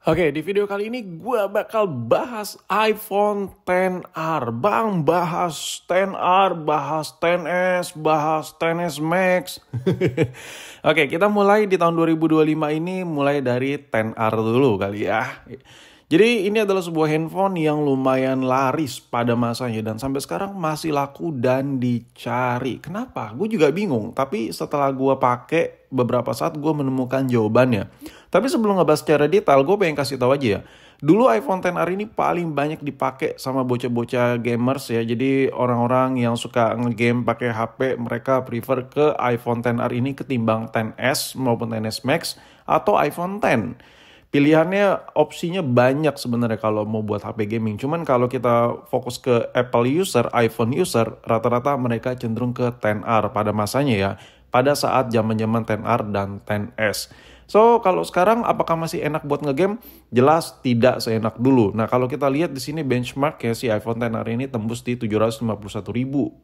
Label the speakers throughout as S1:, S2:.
S1: Oke, di video kali ini gue bakal bahas iPhone XR. Bang, bahas XR, bahas XS, bahas XS Max. Oke, kita mulai di tahun 2025 ini mulai dari XR dulu kali ya. Jadi ini adalah sebuah handphone yang lumayan laris pada masanya dan sampai sekarang masih laku dan dicari. Kenapa? Gue juga bingung, tapi setelah gue pakai beberapa saat gue menemukan jawabannya. Tapi sebelum ngebahas secara detail, gue pengen kasih tahu aja ya. Dulu iPhone XR ini paling banyak dipakai sama bocah-bocah gamers ya. Jadi orang-orang yang suka ngegame pakai HP, mereka prefer ke iPhone XR ini ketimbang XS maupun XS Max atau iPhone X. Pilihannya, opsinya banyak sebenarnya kalau mau buat HP gaming. Cuman kalau kita fokus ke Apple user, iPhone user, rata-rata mereka cenderung ke XR pada masanya ya. Pada saat zaman-zaman XR dan XS. So, kalau sekarang apakah masih enak buat ngegame? Jelas tidak seenak dulu. Nah, kalau kita lihat di sini benchmark ya, si iPhone XR ini tembus di 751.000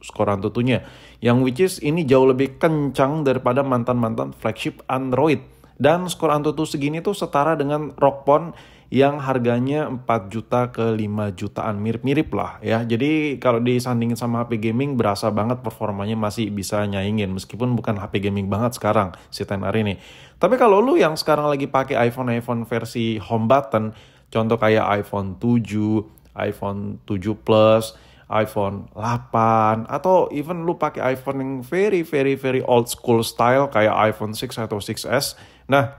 S1: skor Antutunya. Yang which is ini jauh lebih kencang daripada mantan-mantan flagship Android. Dan skor Antutu segini tuh setara dengan ROG Phone yang harganya 4 juta ke 5 jutaan, mirip-mirip lah ya. Jadi kalau disandingin sama HP gaming berasa banget performanya masih bisa nyaingin meskipun bukan HP gaming banget sekarang si XR ini. Tapi kalau lu yang sekarang lagi pakai iPhone versi home button, contoh kayak iPhone 7, iPhone 7 Plus, iPhone 8, atau even lu pakai iPhone yang very old school style kayak iPhone 6 atau 6S. Nah,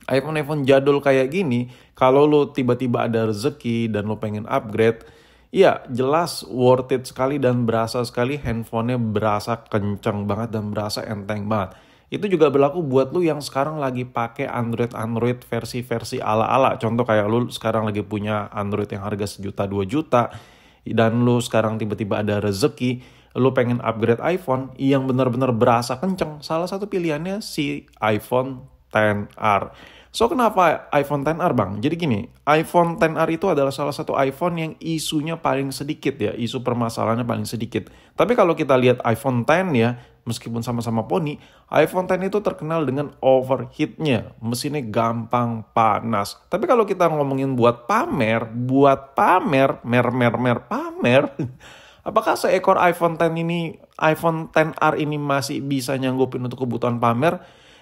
S1: iPhone jadul kayak gini, kalau lu tiba-tiba ada rezeki dan lu pengen upgrade, ya jelas worth it sekali dan berasa sekali handphonenya berasa kenceng banget dan berasa enteng banget. Itu juga berlaku buat lu yang sekarang lagi pakai Android versi ala-ala. Contoh kayak lu sekarang lagi punya Android yang harga 1 juta 2 juta dan lu sekarang tiba-tiba ada rezeki, lu pengen upgrade iPhone yang benar-benar berasa kenceng. Salah satu pilihannya si iPhone XR. So, kenapa iPhone XR bang? Jadi gini, iPhone XR itu adalah salah satu iPhone yang isunya paling sedikit ya, isu permasalahannya paling sedikit. Tapi kalau kita lihat iPhone X ya, meskipun sama-sama poni, iPhone X itu terkenal dengan overheatnya, mesinnya gampang panas. Tapi kalau kita ngomongin buat pamer, pamer, apakah seekor iPhone XR ini masih bisa nyanggupin untuk kebutuhan pamer?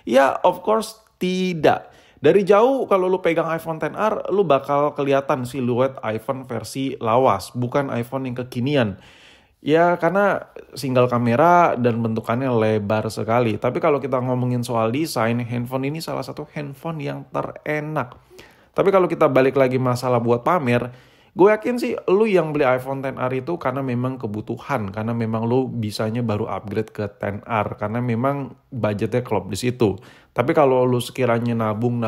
S1: Ya, of course tidak. Dari jauh kalau lu pegang iPhone XR, lu bakal kelihatan siluet iPhone versi lawas, bukan iPhone yang kekinian. Ya, karena single kamera dan bentukannya lebar sekali. Tapi kalau kita ngomongin soal desain, handphone ini salah satu handphone yang terenak. Tapi kalau kita balik lagi masalah buat pamer, gue yakin sih lu yang beli iPhone XR itu karena memang kebutuhan, karena memang lu bisanya baru upgrade ke XR, karena memang budgetnya klop di situ. Tapi kalau lu sekiranya nabung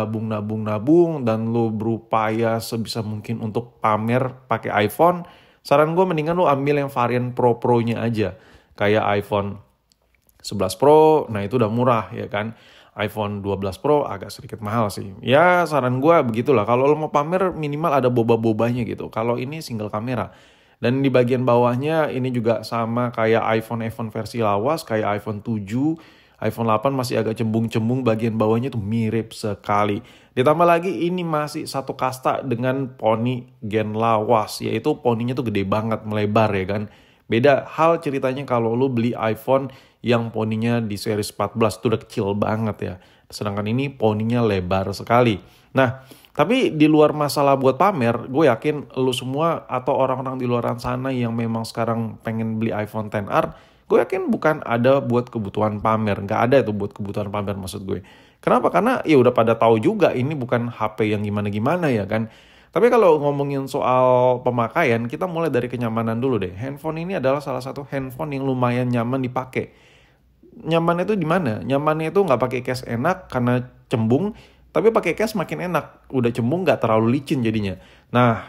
S1: dan lu berupaya sebisa mungkin untuk pamer pakai iPhone, saran gue mendingan lu ambil yang varian Pro-nya aja. Kayak iPhone 11 Pro, nah itu udah murah ya kan. iPhone 12 Pro agak sedikit mahal sih. Ya saran gue begitulah. Kalau lo mau pamer minimal ada boba-bobanya gitu. Kalau ini single kamera. Dan di bagian bawahnya ini juga sama kayak iPhone versi lawas. Kayak iPhone 7, iPhone 8 masih agak cembung-cembung. Bagian bawahnya tuh mirip sekali. Ditambah lagi ini masih satu kasta dengan poni gen lawas. Yaitu poninya tuh gede banget, melebar ya kan. Beda hal ceritanya kalau lu beli iPhone yang poninya di series 14 itu udah kecil banget ya. Sedangkan ini poninya lebar sekali. Nah, tapi di luar masalah buat pamer, gue yakin lu semua atau orang-orang di luar sana yang memang sekarang pengen beli iPhone XR, gue yakin bukan ada buat kebutuhan pamer. Nggak ada itu buat kebutuhan pamer maksud gue. Kenapa? Karena ya udah pada tahu juga ini bukan HP yang gimana-gimana ya kan. Tapi kalau ngomongin soal pemakaian, kita mulai dari kenyamanan dulu deh. Handphone ini adalah salah satu handphone yang lumayan nyaman dipakai. Nyamannya itu di mana? Nyamannya itu nggak pakai case enak karena cembung, tapi pakai case makin enak. Udah cembung nggak terlalu licin jadinya. Nah,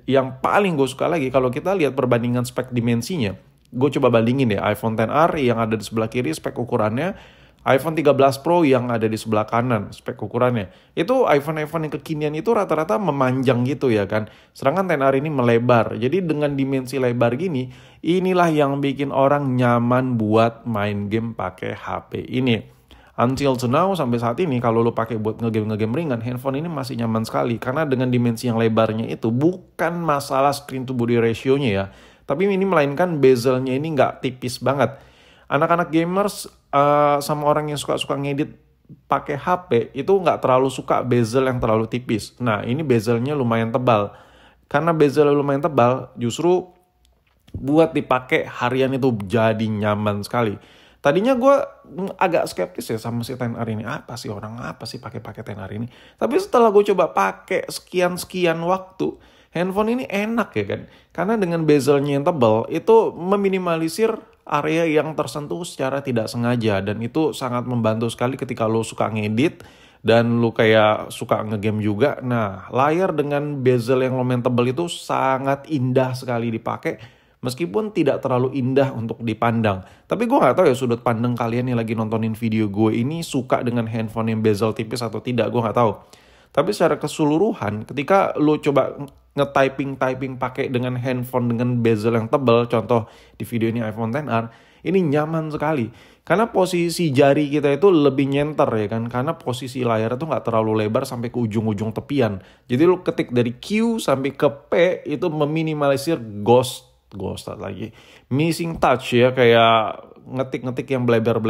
S1: yang paling gue suka lagi kalau kita lihat perbandingan spek dimensinya, gue coba bandingin deh iPhone XR yang ada di sebelah kiri spek ukurannya, iPhone 13 Pro yang ada di sebelah kanan spek ukurannya. Itu iPhone yang kekinian itu rata-rata memanjang gitu ya kan. Sedangkan XR ini melebar. Jadi dengan dimensi lebar gini, inilah yang bikin orang nyaman buat main game pakai HP ini. until to now sampai saat ini kalau lo pakai buat ngegame ringan, handphone ini masih nyaman sekali karena dengan dimensi yang lebarnya itu bukan masalah screen to body ratio-nya ya, tapi ini melainkan bezelnya ini nggak tipis banget. Anak-anak gamers sama orang yang suka ngedit pakai HP itu nggak terlalu suka bezel yang terlalu tipis. Nah ini bezelnya lumayan tebal. Karena bezelnya lumayan tebal, justru buat dipakai harian itu jadi nyaman sekali. Tadinya gue agak skeptis ya sama si XR ini. Apa sih pakai XR ini? Tapi setelah gue coba pakai sekian waktu, handphone ini enak ya kan. Karena dengan bezelnya yang tebal itu meminimalisir area yang tersentuh secara tidak sengaja, dan itu sangat membantu sekali ketika lo suka ngedit dan lo kayak suka ngegame juga. Nah, layar dengan bezel yang lumayan tebal itu sangat indah sekali dipakai, meskipun tidak terlalu indah untuk dipandang. Tapi gue nggak tahu ya sudut pandang kalian yang lagi nontonin video gue ini suka dengan handphone yang bezel tipis atau tidak, gue nggak tahu. Tapi secara keseluruhan, ketika lo coba nge-typing pakai dengan handphone dengan bezel yang tebal, contoh di video ini iPhone XR, ini nyaman sekali. Karena posisi jari kita itu lebih nyenter ya kan, karena posisi layar itu nggak terlalu lebar sampai ke ujung-ujung tepian. Jadi lo ketik dari Q sampai ke P itu meminimalisir ghost lagi, missing touch ya, kayak ngetik yang bleber.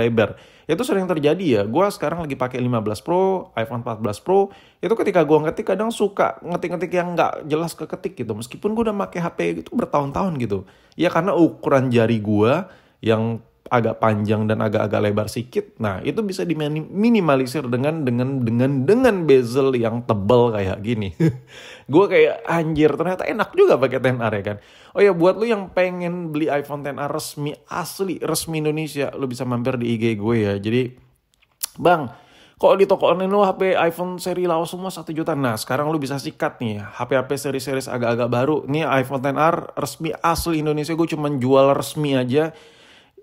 S1: Itu sering terjadi ya. Gue sekarang lagi pakai 15 Pro, iPhone 14 Pro. Itu ketika gue ngetik kadang suka ngetik yang nggak jelas keketik gitu. Meskipun gue udah pakai HP gitu bertahun-tahun gitu. Ya karena ukuran jari gue yang agak panjang dan agak lebar sedikit. Nah, itu bisa diminimalisir dengan bezel yang tebal kayak gini. Gue kayak anjir, ternyata enak juga pakai XR ya kan. Oh ya, buat lu yang pengen beli iPhone XR resmi Indonesia, lu bisa mampir di IG gue ya. Jadi, Bang, kok di toko online lu HP iPhone seri lawas semua 1 juta. Nah, sekarang lu bisa sikat nih HP seri-seri agak-agak baru. Nih iPhone XR resmi asli Indonesia, gue cuman jual resmi aja.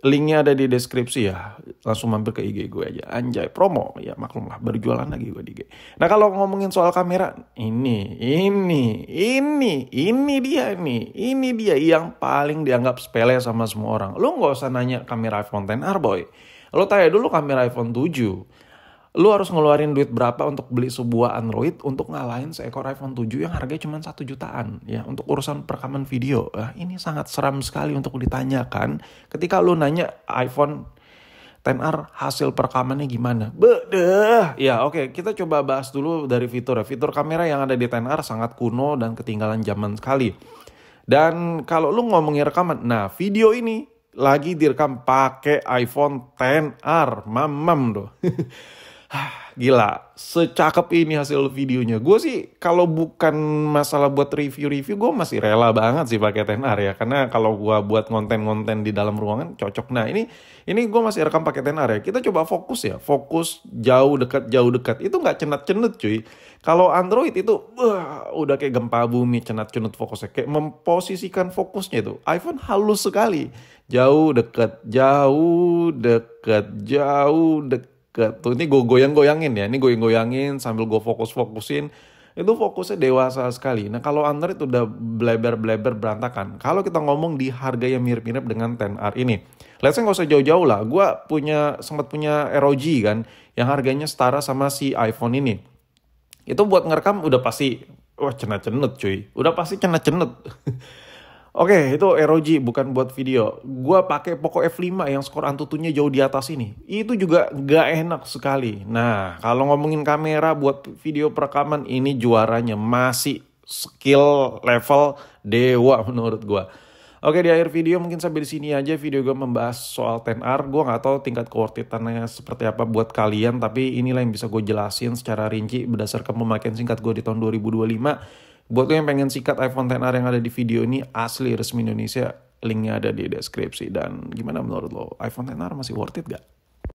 S1: Linknya ada di deskripsi ya. Langsung mampir ke IG gue aja. Anjay, promo. Ya maklum lah, baru jualan lagi gue di IG. Nah kalau ngomongin soal kamera, ini dia yang paling dianggap sepele sama semua orang. Lu gak usah nanya kamera iPhone XR boy. Lu tanya dulu kamera iPhone 7. Lu harus ngeluarin duit berapa untuk beli sebuah Android untuk ngalahin seekor iPhone 7 yang harganya cuma 1 jutaan ya untuk urusan perekaman video. Ini sangat seram sekali untuk ditanyakan ketika lu nanya iPhone XR hasil perekamannya gimana. Ya oke, kita coba bahas dulu dari fitur ya. Fitur kamera yang ada di XR sangat kuno dan ketinggalan zaman sekali. Dan kalau lu ngomongin rekaman, nah video ini lagi direkam pakai iPhone XR. Mamam tuh. Gila, secakep ini hasil videonya. Gue sih kalau bukan masalah buat review gue masih rela banget sih pakai XR ya. Karena kalau gue buat konten di dalam ruangan cocok. Nah ini gue masih rekam pakai XR ya. Kita coba fokus ya. Fokus jauh dekat. Itu nggak cenut cuy. Kalau Android itu udah kayak gempa bumi, cenut fokusnya. Kayak memposisikan fokusnya itu. iPhone halus sekali. Jauh dekat. Tuh ini gue goyangin ya. Ini goyangin sambil gue fokusin. Itu fokusnya dewasa sekali. Nah kalau Android udah bleber berantakan. Kalau kita ngomong di harga yang mirip-mirip dengan XR ini. Let's say gak usah jauh-jauh lah. Gue sempat punya ROG kan. Yang harganya setara sama si iPhone ini. Itu buat ngerekam udah pasti cenut cuy. Udah pasti cenut. Oke, itu ROG bukan buat video. Gua pakai Poco F5 yang skor Antutunya jauh di atas ini. Itu juga gak enak sekali. Nah, kalau ngomongin kamera buat video perekaman, ini juaranya masih skill level dewa menurut gua. Oke, di akhir video mungkin sampai di sini aja video gue membahas soal XR. Gue nggak tahu tingkat keworth-it-annya seperti apa buat kalian, tapi inilah yang bisa gue jelasin secara rinci berdasarkan pemakaian singkat gue di tahun 2025. Buat lo yang pengen sikat iPhone XR yang ada di video ini asli resmi Indonesia, linknya ada di deskripsi. Dan gimana menurut lo, iPhone XR masih worth it gak?